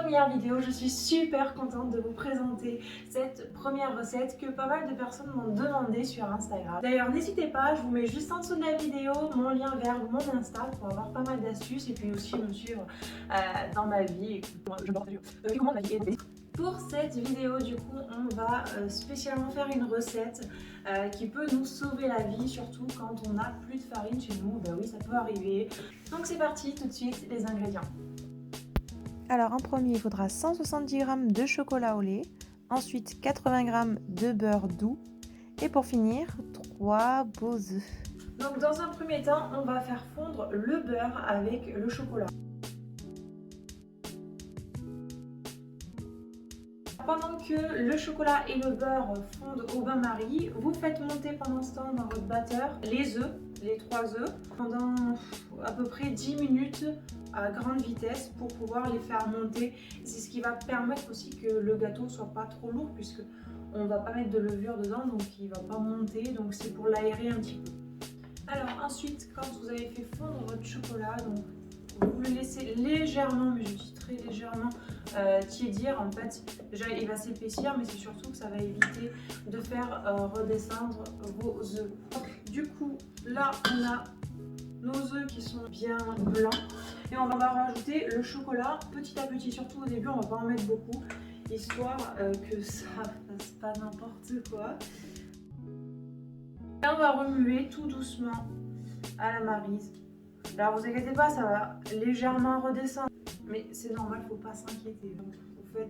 première vidéo. Je suis super contente de vous présenter cette première recette que pas mal de personnes m'ont demandé sur Instagram. D'ailleurs, n'hésitez pas, je vous mets juste en dessous de la vidéo mon lien vers mon Insta pour avoir pas mal d'astuces et puis aussi me suivre dans ma vie. Pour cette vidéo, du coup, on va spécialement faire une recette qui peut nous sauver la vie, surtout quand on n'a plus de farine chez nous. Bah oui, ça peut arriver. Donc c'est parti, tout de suite, les ingrédients. Alors en premier, il faudra 170 g de chocolat au lait, ensuite 80 g de beurre doux et pour finir, 3 beaux œufs. Donc dans un premier temps, on va faire fondre le beurre avec le chocolat. Pendant que le chocolat et le beurre fondent au bain-marie, vous faites monter pendant ce temps dans votre batteur les œufs, les 3 œufs, pendant à peu près 10 minutes à grande vitesse pour pouvoir les faire monter. C'est ce qui va permettre aussi que le gâteau soit pas trop lourd puisque on ne va pas mettre de levure dedans, donc il va pas monter, donc c'est pour l'aérer un petit peu. Alors ensuite, quand vous avez fait fondre votre chocolat, donc vous le laissez légèrement, mais je dis très légèrement, tiédir. En fait, déjà il va s'épaissir, mais c'est surtout que ça va éviter de faire redescendre vos œufs. Donc, du coup, là on a nos œufs qui sont bien blancs et on va rajouter le chocolat petit à petit. Surtout au début, on va pas en mettre beaucoup, histoire que ça fasse pas n'importe quoi. Et on va remuer tout doucement à la maryse. Alors vous inquiétez pas, ça va légèrement redescendre, mais c'est normal, faut pas s'inquiéter. Donc vous faites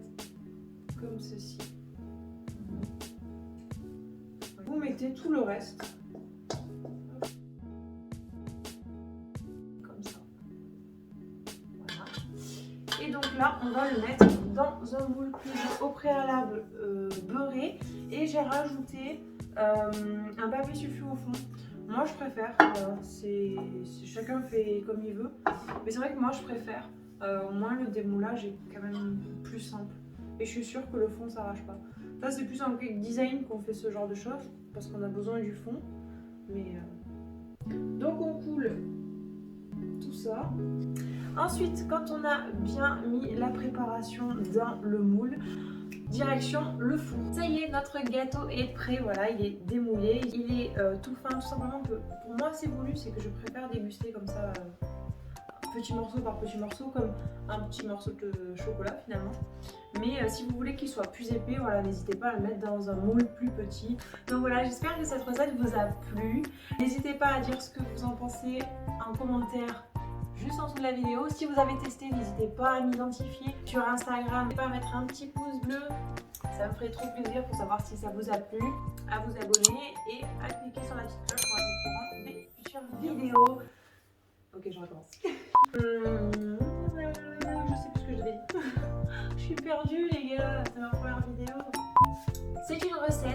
comme ceci. Vous mettez tout le reste. Comme ça. Voilà. Et donc là, on va le mettre dans un moule que j'ai au préalable beurré. Et j'ai rajouté un papier sulfure au fond. Moi je préfère, chacun fait comme il veut, mais c'est vrai que moi je préfère, au moins le démoulage est quand même plus simple et je suis sûre que le fond s'arrache pas. Ça c'est plus en cake design qu'on fait ce genre de choses parce qu'on a besoin du fond, mais donc on coule tout ça. Ensuite, quand on a bien mis la préparation dans le moule, direction le four. Ça y est, notre gâteau est prêt, voilà, il est démoulé, il est tout fin, tout simplement. Pour moi, c'est voulu, c'est que je préfère déguster comme ça, petit morceau par petit morceau, comme un petit morceau de chocolat finalement. Mais si vous voulez qu'il soit plus épais, voilà, n'hésitez pas à le mettre dans un moule plus petit. Donc voilà, j'espère que cette recette vous a plu. N'hésitez pas à dire ce que vous en pensez en commentaire juste en dessous de la vidéo. Si vous avez testé, n'hésitez pas à m'identifier sur Instagram, n'hésitez pas à mettre un petit pouce bleu, ça me ferait trop plaisir pour savoir si ça vous a plu, à vous abonner et à cliquer sur la petite cloche pour être au courant des futures vidéos. Ok, je recommence. Je sais plus ce que je devais dire. Je suis perdue les gars, c'est ma première vidéo. C'est une recette